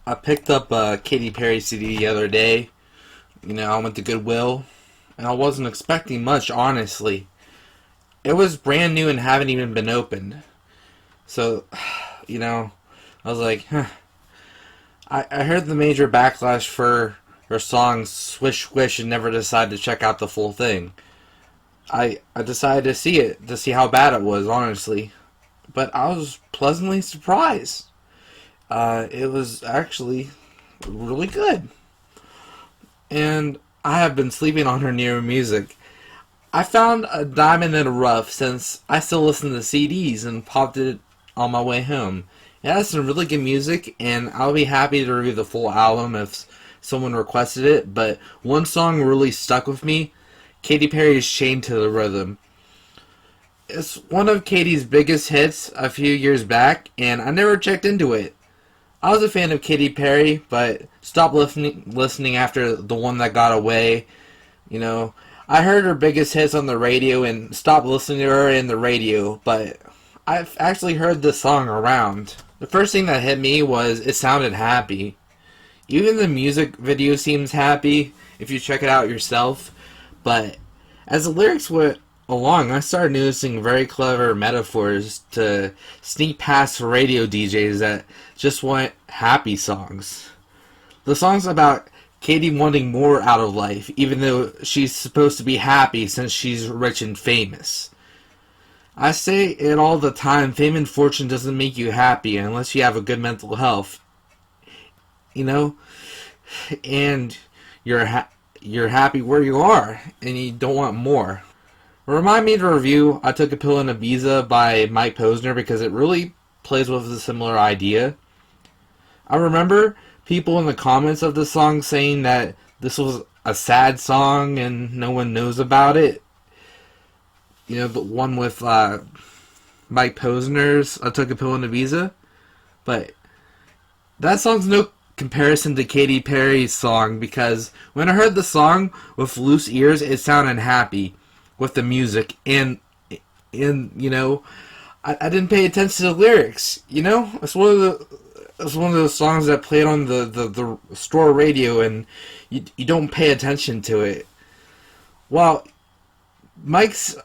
I picked up a Katy Perry CD the other day. I went to Goodwill, and I wasn't expecting much, honestly. It was brand new and haven't even been opened. So, I was like, huh. I heard the major backlash for her song Swish Swish and never decided to check out the full thing. I decided to see it, to see how bad it was, honestly. But I was pleasantly surprised. It was actually really good. And I have been sleeping on her newer music. I found a diamond in the rough since I still listen to CDs and popped it on my way home. It has some really good music, and I'll be happy to review the full album if someone requested it, but one song really stuck with me, Katy Perry's Chained to the Rhythm. It's one of Katy's biggest hits a few years back, and I never checked into it. I was a fan of Katy Perry, but stopped listening after the one that got away. I heard her biggest hits on the radio and stopped listening to her in the radio, but I've actually heard this song around. The first thing that hit me was it sounded happy. Even the music video seems happy if you check it out yourself, but as the lyrics went along, I started noticing very clever metaphors to sneak past radio DJs that just want happy songs. The song's about Katy wanting more out of life, even though she's supposed to be happy since she's rich and famous. I say it all the time, fame and fortune doesn't make you happy unless you have a good mental health. And you're happy where you are, and you don't want more. Remind me to review I Took a Pill in Ibiza by Mike Posner because it really plays with a similar idea. I remember people in the comments of the song saying that this was a sad song and no one knows about it. The one with Mike Posner's I Took a Pill in Ibiza. But that song's no comparison to Katy Perry's song because when I heard the song with loose ears, it sounded happy with the music. And I didn't pay attention to the lyrics. It's one of those songs that played on the store radio and you don't pay attention to it. While Mike's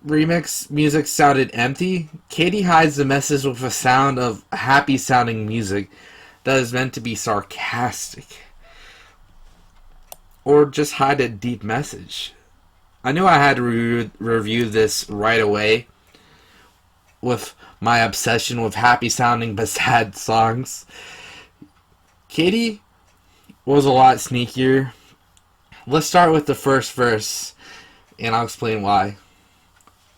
remix music sounded empty, Katy hides the message with a sound of happy sounding music that is meant to be sarcastic. Or just hide a deep message. I knew I had to review this right away with my obsession with happy sounding but sad songs. Katy was a lot sneakier. Let's start with the first verse and I'll explain why.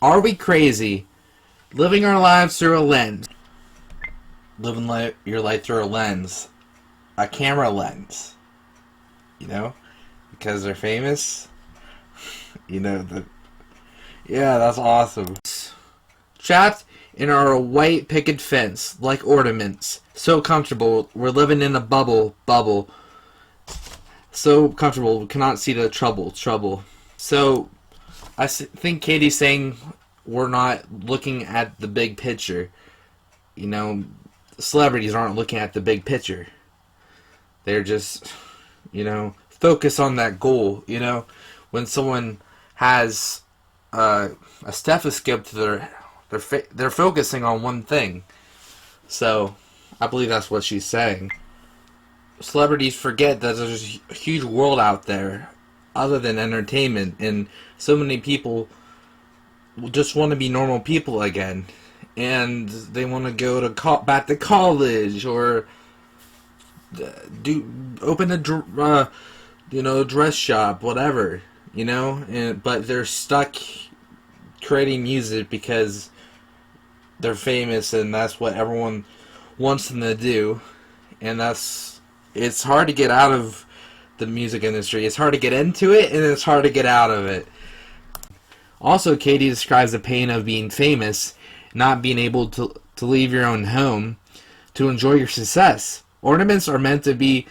Are we crazy? Living our lives through a lens. Living your life through a lens. A camera lens. Because they're famous. Yeah, that's awesome. Trapped in our white picket fence, like ornaments. So comfortable, we're living in a bubble. So comfortable, we cannot see the trouble. So, I think Katy's saying we're not looking at the big picture. Celebrities aren't looking at the big picture. They're just, focus on that goal. When someone has a stethoscope to they're focusing on one thing. So, I believe that's what she's saying. Celebrities forget that there's a huge world out there other than entertainment, and so many people just want to be normal people again, and they want to go to back to college or open a dress shop, whatever, but they're stuck creating music because they're famous and that's what everyone wants them to do, and it's hard to get out of the music industry. It's hard to get into it and it's hard to get out of it. Also, Katy describes the pain of being famous, not being able to leave your own home to enjoy your success. Ornaments are meant to be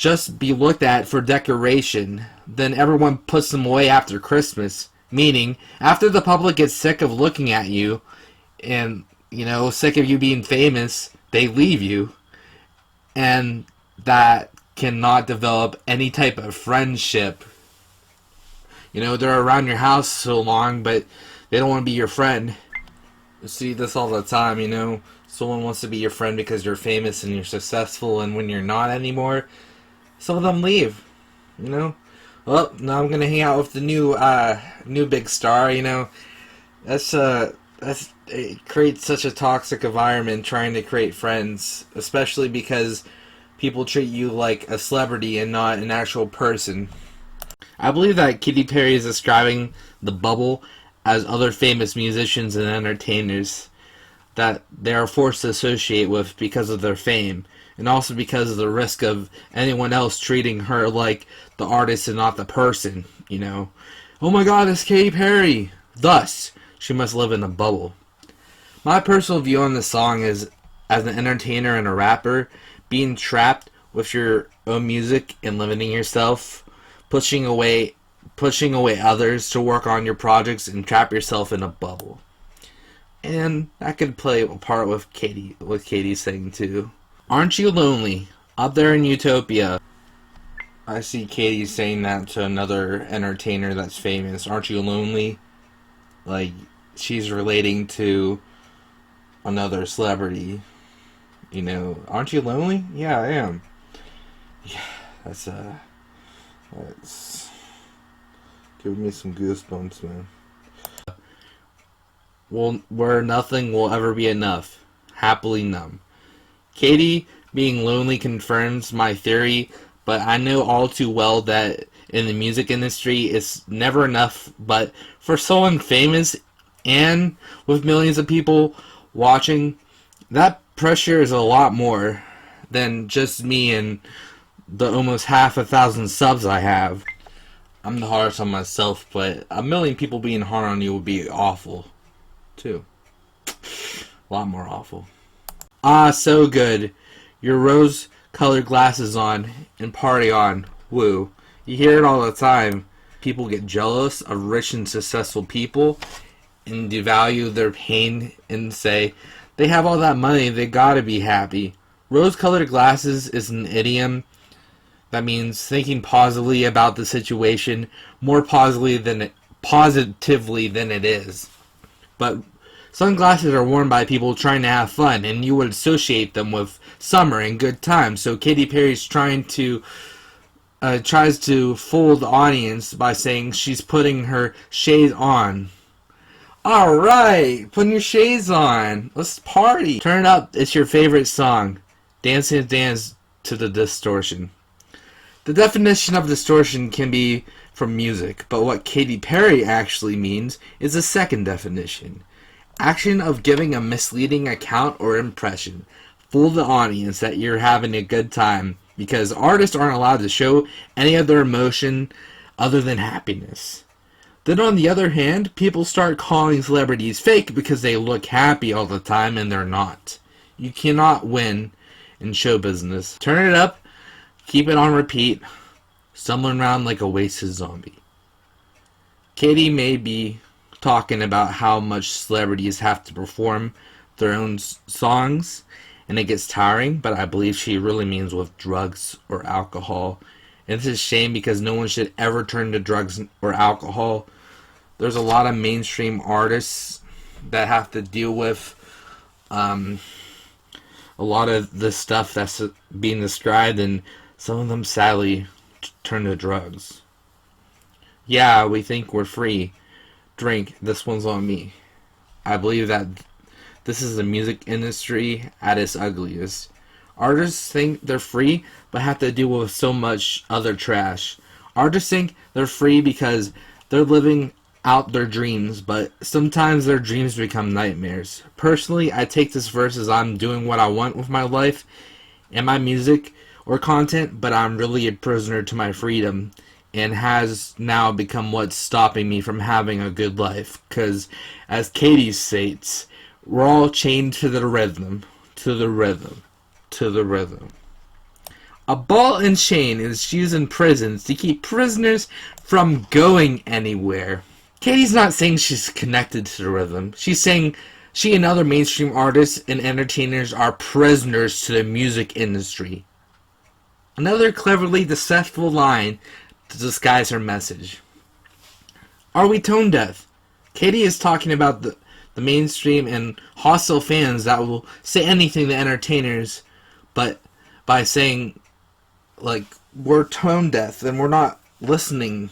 looked at for decoration, then everyone puts them away after Christmas. Meaning, after the public gets sick of looking at you, and, sick of you being famous, they leave you. And that cannot develop any type of friendship. You know, they're around your house so long, but they don't want to be your friend. You see this all the time, you know. Someone wants to be your friend because you're famous and you're successful, and when you're not anymore, some of them leave, you know. Well, now I'm gonna hang out with the new big star, you know. That's it creates such a toxic environment trying to create friends, especially because people treat you like a celebrity and not an actual person. I believe that Katy Perry is describing the bubble as other famous musicians and entertainers that they are forced to associate with because of their fame, and also because of the risk of anyone else treating her like the artist and not the person, you know. Oh my god, it's Katy Perry! Thus, she must live in a bubble. My personal view on this song is, as an entertainer and a rapper, being trapped with your own music and limiting yourself, pushing away others to work on your projects and trap yourself in a bubble. And that could play a part with Katy's saying too. Aren't you lonely? Up there in Utopia. I see Katy saying that to another entertainer that's famous. Aren't you lonely? Like, she's relating to another celebrity. You know, aren't you lonely? Yeah, I am. Yeah, that's giving me some goosebumps, man. Well, where nothing will ever be enough. Happily numb. Katy being lonely confirms my theory, but I know all too well that in the music industry it's never enough, but for someone famous and with millions of people watching, that pressure is a lot more than just me and the almost 500,000 subs I have. I'm the hardest on myself, but a million people being hard on you would be awful too. A lot more awful. Ah, so good. Your rose-colored glasses on and party on. Woo. You hear it all the time. People get jealous of rich and successful people and devalue their pain and say, they have all that money, they gotta be happy. Rose-colored glasses is an idiom that means thinking positively about the situation, more positively than it is. But sunglasses are worn by people trying to have fun, and you would associate them with summer and good times. So Katy Perry's tries to fool the audience by saying she's putting her shades on. Alright, putting your shades on. Let's party. Turn it up. It's your favorite song. Dance to the distortion. The definition of distortion can be from music, but what Katy Perry actually means is a second definition. Action of giving a misleading account or impression. Fool the audience that you're having a good time, because artists aren't allowed to show any other emotion other than happiness. Then on the other hand, people start calling celebrities fake because they look happy all the time and they're not. You cannot win in show business. Turn it up, keep it on repeat, stumbling around like a wasted zombie. Katy may be talking about how much celebrities have to perform their own songs and it gets tiring, but I believe she really means with drugs or alcohol. And it's a shame because no one should ever turn to drugs or alcohol. There's a lot of mainstream artists that have to deal with a lot of the stuff that's being described, and some of them sadly turn to drugs. Yeah, we think we're free. Drink, this one's on me. I believe that this is the music industry at its ugliest. Artists think they're free, but have to deal with so much other trash. Artists think they're free because they're living out their dreams, but sometimes their dreams become nightmares. Personally, I take this verse as I'm doing what I want with my life and my music or content, but I'm really a prisoner to my freedom and has now become what's stopping me from having a good life. Because, as Katy states, we're all chained to the rhythm, to the rhythm, to the rhythm. A ball and chain is used in prisons to keep prisoners from going anywhere. Katy's not saying she's connected to the rhythm. She's saying she and other mainstream artists and entertainers are prisoners to the music industry. Another cleverly deceitful line to disguise her message. Are we tone deaf? Katy is talking about the mainstream and hostile fans that will say anything to entertainers, but by saying, like, we're tone deaf and we're not listening.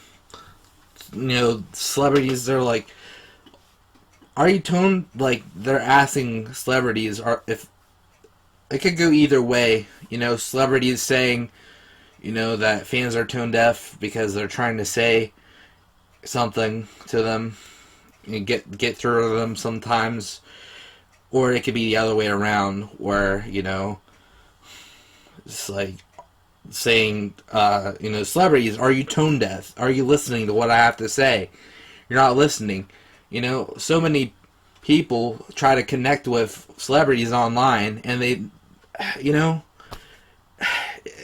You know, celebrities, they're like, are you tone, like, they're asking celebrities, or if it could go either way. You know, celebrities saying, you know, that fans are tone deaf because they're trying to say something to them and get through to them sometimes, or it could be the other way around, where, you know, it's like saying, you know, celebrities, are you tone deaf? Are you listening to what I have to say? You're not listening. You know, so many people try to connect with celebrities online, and they, you know,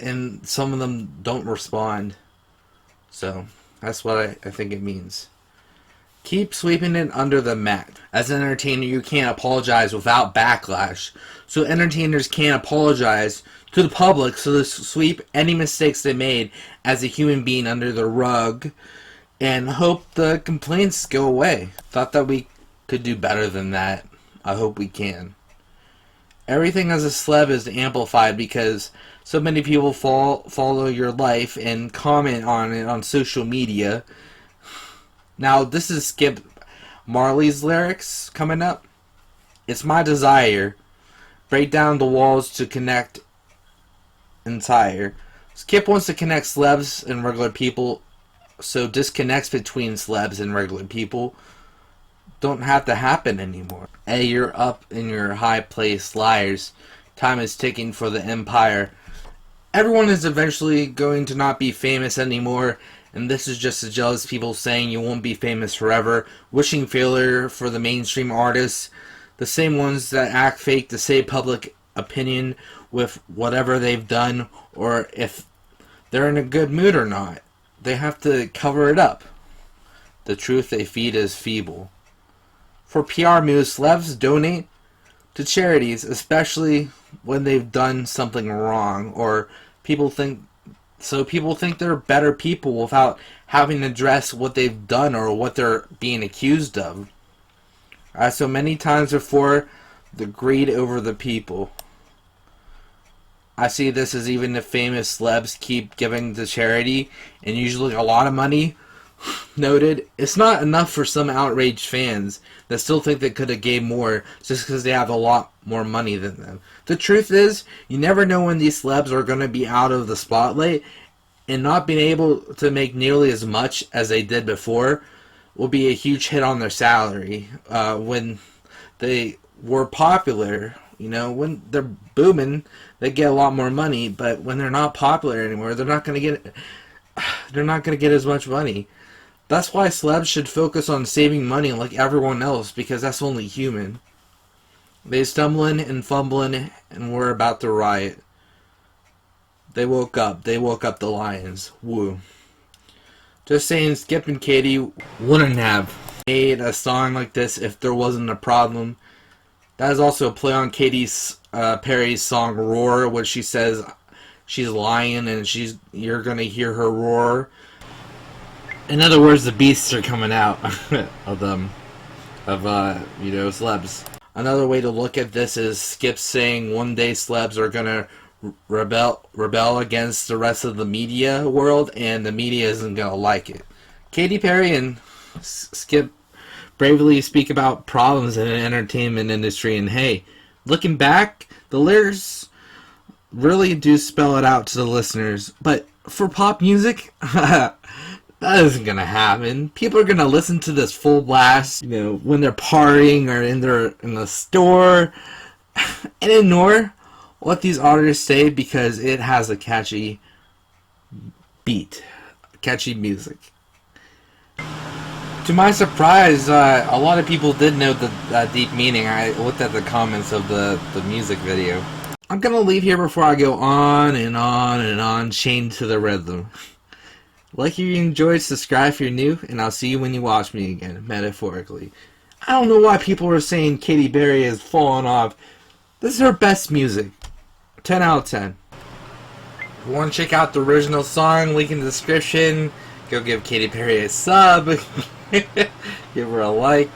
and some of them don't respond. So that's what I think it means. Keep sweeping it under the mat. As an entertainer, you can't apologize without backlash. So entertainers can't apologize to the public, so they sweep any mistakes they made as a human being under the rug and hope the complaints go away. Thought that we could do better than that. I hope we can. Everything as a celeb is amplified because so many people follow your life and comment on it on social media. Now, this is Skip Marley's lyrics coming up. It's my desire. Break down the walls to connect entire. Skip wants to connect celebs and regular people, so disconnects between celebs and regular people don't have to happen anymore. Hey, you're up in your high place, liars. Time is ticking for the empire. Everyone is eventually going to not be famous anymore, and this is just the jealous people saying you won't be famous forever, wishing failure for the mainstream artists, the same ones that act fake to save public opinion with whatever they've done, or if they're in a good mood or not. They have to cover it up. The truth they feed is feeble. For PR moves, celebs donate to charities, especially when they've done something wrong, or people think they're better people without having to address what they've done or what they're being accused of. As so many times before, the greed over the people. I see this as even if famous celebs keep giving to charity, and usually a lot of money, noted, it's not enough for some outraged fans that still think they could have gave more just because they have a lot more money than them. The truth is, you never know when these celebs are going to be out of the spotlight, and not being able to make nearly as much as they did before will be a huge hit on their salary. When they were popular, you know, when they're booming, they get a lot more money, but when they're not popular anymore, they're not going to get as much money. That's why celebs should focus on saving money like everyone else, because that's only human. They stumbling and fumbling, and we're about to riot. They woke up the lions. Woo. Just saying, Skip and Katy wouldn't have made a song like this if there wasn't a problem. That is also a play on Katy Perry's song Roar, which she says she's lying and you're gonna hear her roar. In other words, the beasts are coming out of them, celebs. Another way to look at this is Skip saying one day celebs are gonna rebel against the rest of the media world, and the media isn't gonna like it. Katy Perry and Skip bravely speak about problems in the entertainment industry, and hey, looking back, the lyrics really do spell it out to the listeners. But for pop music, that isn't gonna happen. People are gonna listen to this full blast, when they're partying or in the store, and ignore what these artists say because it has a catchy beat, catchy music. To my surprise, a lot of people did know the deep meaning. I looked at the comments of the music video. I'm gonna leave here before I go on and on and on, chained to the rhythm. Like if you enjoyed, subscribe if you're new, and I'll see you when you watch me again, metaphorically. I don't know why people are saying Katy Perry has fallen off. This is her best music. 10 out of 10. If you want to check out the original song, link in the description. Go give Katy Perry a sub. Give her a like.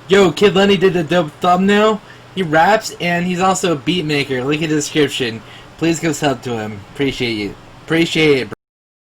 Yo, Kid Lenny did the dope thumbnail. He raps and he's also a beat maker. Link in the description. Please go sub to him. Appreciate you. Appreciate it, bro.